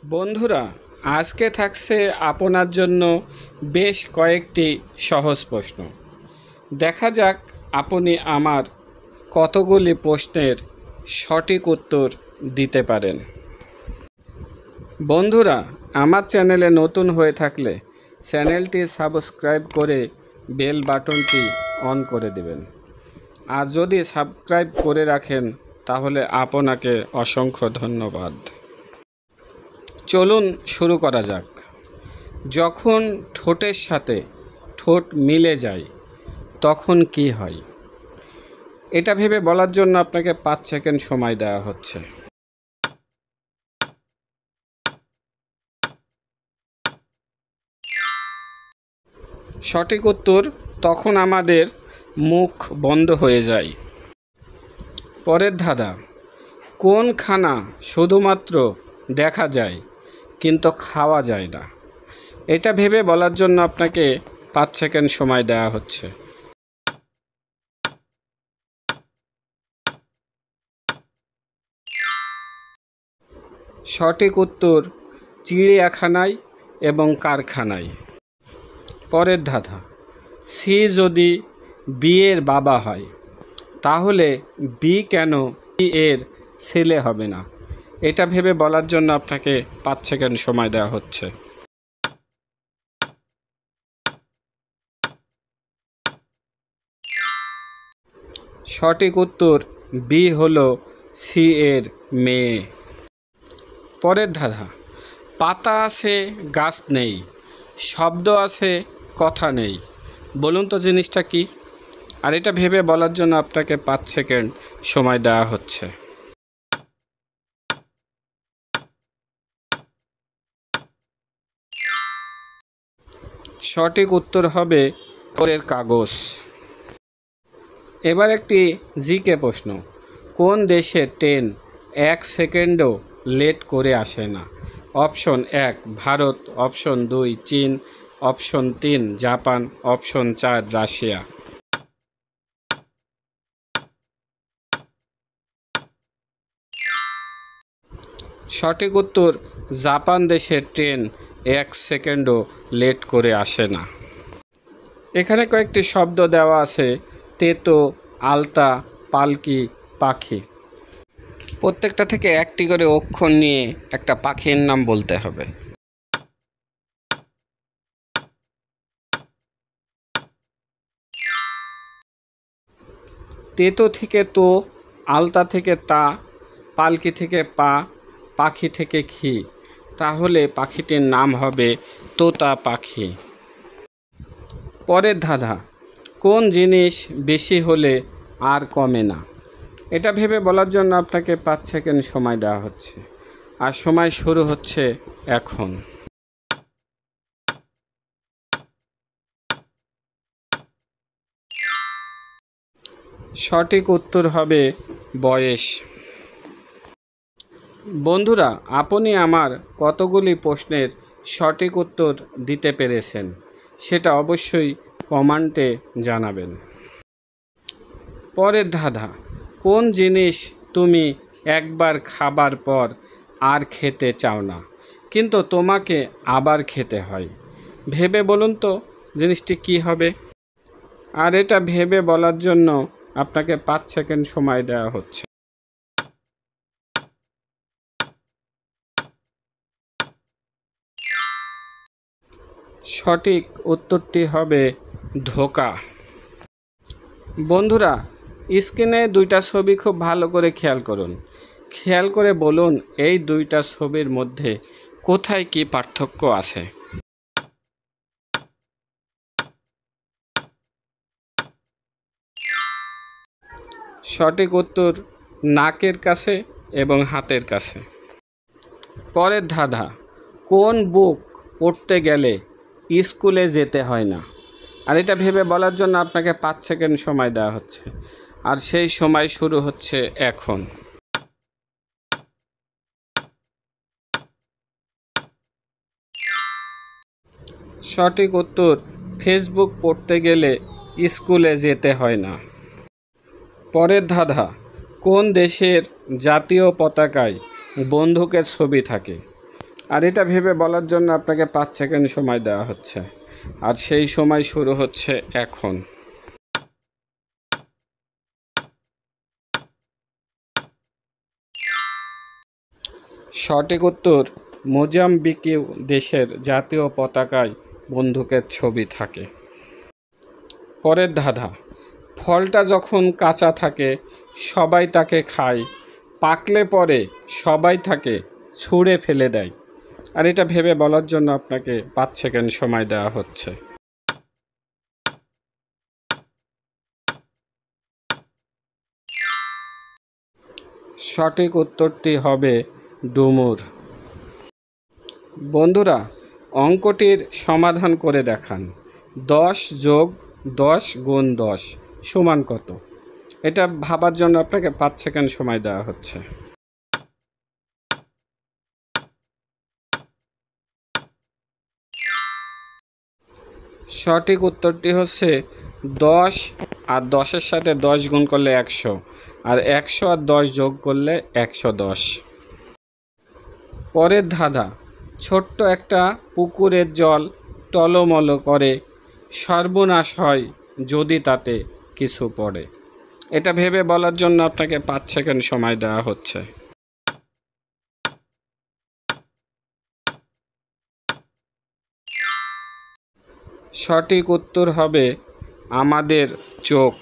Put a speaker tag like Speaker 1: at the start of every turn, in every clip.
Speaker 1: বন্ধুরা, আজকে থাকছে আপনার জন্য বেশ কয়েকটি সহজ প্রশ্ন। দেখা যাক আপনি আমার কতগুলি প্রশ্নের সঠিক উত্তর দিতে পারেন। বন্ধুরা, আমার চ্যানেলে নতুন হয়ে থাকলে চ্যানেলটি সাবস্ক্রাইব করে বেল বাটনটি অন করে দেবেন। আর যদি সাবস্ক্রাইব করে রাখেন তাহলে আপনাকে অসংখ্য ধন্যবাদ। চলুন শুরু করা যাক। যখন ঠোঁটের সাথে ঠোঁট মিলে যায় তখন কি হয়? এটা ভেবে বলার জন্য আপনাকে 5 সেকেন্ড সময় দেওয়া হচ্ছে। সঠিক উত্তর, তখন আমাদের মুখ বন্ধ হয়ে যায়। পরের ধাঁধা, কোন খানা শুধুমাত্র দেখা যায় কিন্তু খাওয়া যায় না? এটা ভেবে বলার জন্য আপনাকে 5 সেকেন্ড সময় দেওয়া হচ্ছে। সঠিক উত্তর, চিড়িয়াখানায় এবং কারখানায়। পরের ধাঁধা, সি যদি বি এর বাবা হয় তাহলে বি কেন বি এর ছেলে হবে না? এটা ভেবে বলার জন্য আপনাকে 5 সেকেন্ড সময় দেওয়া হচ্ছে। সঠিক উত্তর, বি হলো সি এর মেয়ে। পরের ধাঁধা, পাতা আছে গাছ নেই, শব্দ আছে কথা নেই, বলুন তো জিনিসটা কি? আর এটা ভেবে বলার জন্য আপনাকে 5 সেকেন্ড সময় দেওয়া হচ্ছে। সঠিক উত্তর হবে পরের কাগজ। এবার একটি জিকে প্রশ্ন, কোন দেশে ট্রেন 1 সেকেন্ডও লেট করে আসে না? অপশন 1 ভারত, অপশন 2 চীন, অপশন 3 জাপান, অপশন 4 রাশিয়া। সঠিক উত্তর, জাপান দেশের ট্রেন 1 সেকেন্ডও লেট করে আসে না। এখানে কয়েকটি শব্দ দেওয়া আছে, তেতো, আলতা, পালকি, পাখি। প্রত্যেকটা থেকে একটি করে অক্ষর নিয়ে একটা পাখির নাম বলতে হবে। তেতো থেকে তো, আলতা থেকে তা, পালকি থেকে পা, পাখি থেকে খি। তাহলে পাখিটির নাম হবে তোতা পাখি। পরের ধাঁধা, কোন জিনিস বেশি হলে আর কমে না? এটা ভেবে বলার জন্য আপনাকে 5 সেকেন্ড সময় দেওয়া হচ্ছে। আর সময় শুরু হচ্ছে এখন। সঠিক উত্তর হবে বয়স। বন্ধুরা, আপনি আমার কতগুলি প্রশ্নের সঠিক উত্তর দিতে পেরেছেন সেটা অবশ্যই কমেন্টে জানাবেন। পরের ধাঁধা, কোন জিনিস তুমি একবার খাবার পর আর খেতে চাও না কিন্তু তোমাকে আবার খেতে হয়? ভেবে বলুন তো জিনিসটি কি হবে? আর এটা ভেবে বলার জন্য আপনাকে 5 সেকেন্ড সময় দেওয়া হচ্ছে। সঠিক উত্তরটি হবে ধোঁকা। বন্ধুরা, স্ক্রিনে 2টা ছবি খুব ভালো করে খেয়াল করুন। খেয়াল করে বলুন এই 2টা ছবির মধ্যে কোথায় কি পার্থক্য আছে? সঠিক উত্তর, নাকের কাছে এবং হাতের কাছে। পরের ধাঁধা, কোন বুক পড়তে গেলে স্কুলে যেতে হয় না? আর এটা ভেবে বলার জন্য আপনাকে 5 সেকেন্ড সময় দেওয়া হচ্ছে। আর সেই সময় শুরু হচ্ছে এখন। সঠিক উত্তর, ফেসবুক পড়তে গেলে স্কুলে যেতে হয় না। পরের ধাঁধা, কোন দেশের জাতীয় পতাকায় বন্দুকের ছবি থাকে? আর এটা ভেবে বলার জন্য আপনাকে 5 সেকেন্ড সময় দেওয়া হচ্ছে, আর সেই সময় শুরু হচ্ছে এখন। সঠিক উত্তর, মোজাম্বিকে দেশের জাতীয় পতাকায় বন্দুকের ছবি থাকে। পরের ধাঁধা, ফলটা যখন কাঁচা থাকে সবাই তাকে খায়, পাকলে পরে সবাই তাকে ছুঁড়ে ফেলে দেয়। আর এটা ভেবে বলার জন্য আপনাকে 5 সেকেন্ড সময় দেওয়া হচ্ছে। সঠিক উত্তরটি হবে ডুমুর। বন্ধুরা, অঙ্কটির সমাধান করে দেখান। 10 যোগ 10 গুণ 10 সমান কত? এটা ভাবার জন্য আপনাকে 5 সেকেন্ড সময় দেওয়া হচ্ছে। সঠিক উত্তরটি হচ্ছে 10, আর 10-এর সাথে 10 গুণ করলে 100, আর 100 আর 10 যোগ করলে 110। পরের ধাঁধা, ছোট্ট একটা পুকুরের জল টলমল করে, সর্বনাশ হয় যদি তাতে কিছু পড়ে। এটা ভেবে বলার জন্য আপনাকে 5 সেকেন্ড সময় দেওয়া হচ্ছে। সঠিক উত্তর হবে আমাদের চোখ।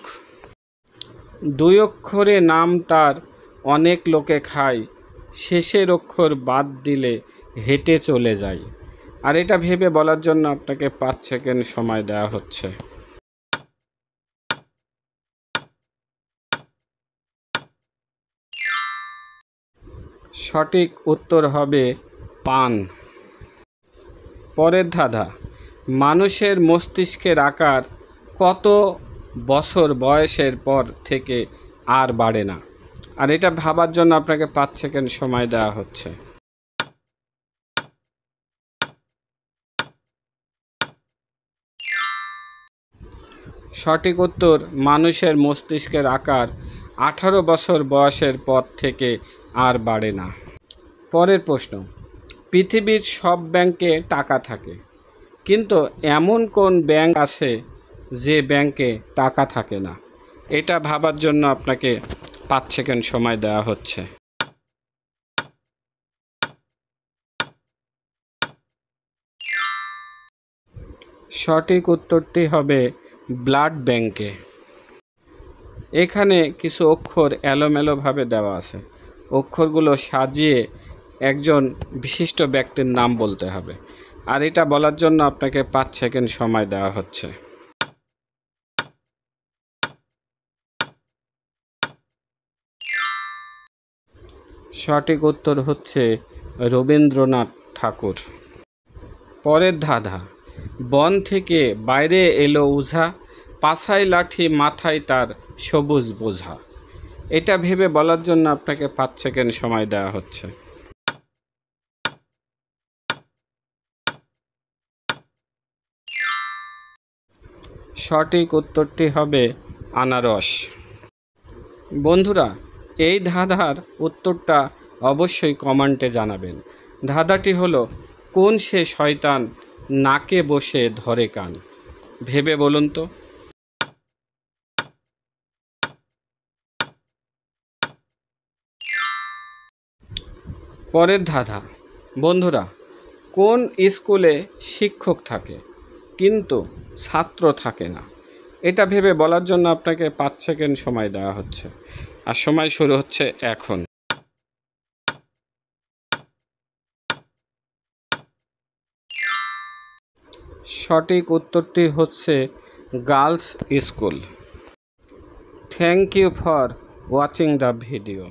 Speaker 1: 2 অক্ষরে নাম তার, অনেক লোকে খায়, শেষের অক্ষর বাদ দিলে হেঁটে চলে যায়। আর এটা ভেবে বলার জন্য আপনাকে 5 সেকেন্ড সময় দেওয়া হচ্ছে। সঠিক উত্তর হবে পান। পরের ধাঁধা, মানুষের মস্তিষ্কের আকার কত বছর বয়সের পর থেকে আর বাড়ে না? আর এটা ভাবার জন্য আপনাকে 5 সেকেন্ড সময় দেওয়া হচ্ছে। সঠিক উত্তর, মানুষের মস্তিষ্কের আকার 18 বছর বয়সের পর থেকে আর বাড়ে না। পরের প্রশ্ন, পৃথিবীর সব ব্যাংকে টাকা থাকে, কিন্তু এমন কোন ব্যাংক আছে যে ব্যাংকে টাকা থাকে না? এটা ভাবার জন্য আপনাকে 5 সেকেন্ড সময় দেওয়া হচ্ছে। সঠিক উত্তরটি হবে ব্লাড ব্যাংকে। এখানে কিছু অক্ষর এলোমেলোভাবে দেওয়া আছে, অক্ষরগুলো সাজিয়ে একজন বিশিষ্ট ব্যক্তির নাম বলতে হবে, আর এটা বলার জন্য আপনাকে 5 সেকেন্ড সময় দেওয়া হচ্ছে। সঠিক উত্তর হচ্ছে রবীন্দ্রনাথ ঠাকুর। পরের ধাঁধা, বন থেকে বাইরে এলো উঝা, পাছায় লাঠি মাথায় তার সবুজ বোঝা। এটা ভেবে বলার জন্য আপনাকে 5 সেকেন্ড সময় দেওয়া হচ্ছে। সঠিক উত্তরটি হবে আনারস। বন্ধুরা, এই ধাঁধার উত্তরটা অবশ্যই কমেন্টে জানাবেন। ধাঁধাটি হলো, কোন সে শয়তান নাকে বসে ধরে কান? ভেবে বলুন তো। পরের ধাঁধা, বন্ধুরা, কোন স্কুলে শিক্ষক থাকে কিন্তু ছাত্র থাকে না? এটা ভেবে বলার জন্য আপনাকে 5 সেকেন্ড সময় দেওয়া হচ্ছে, আর সময় শুরু হচ্ছে এখন। সঠিক উত্তরটি হচ্ছে girls school. Thank you for watching the video.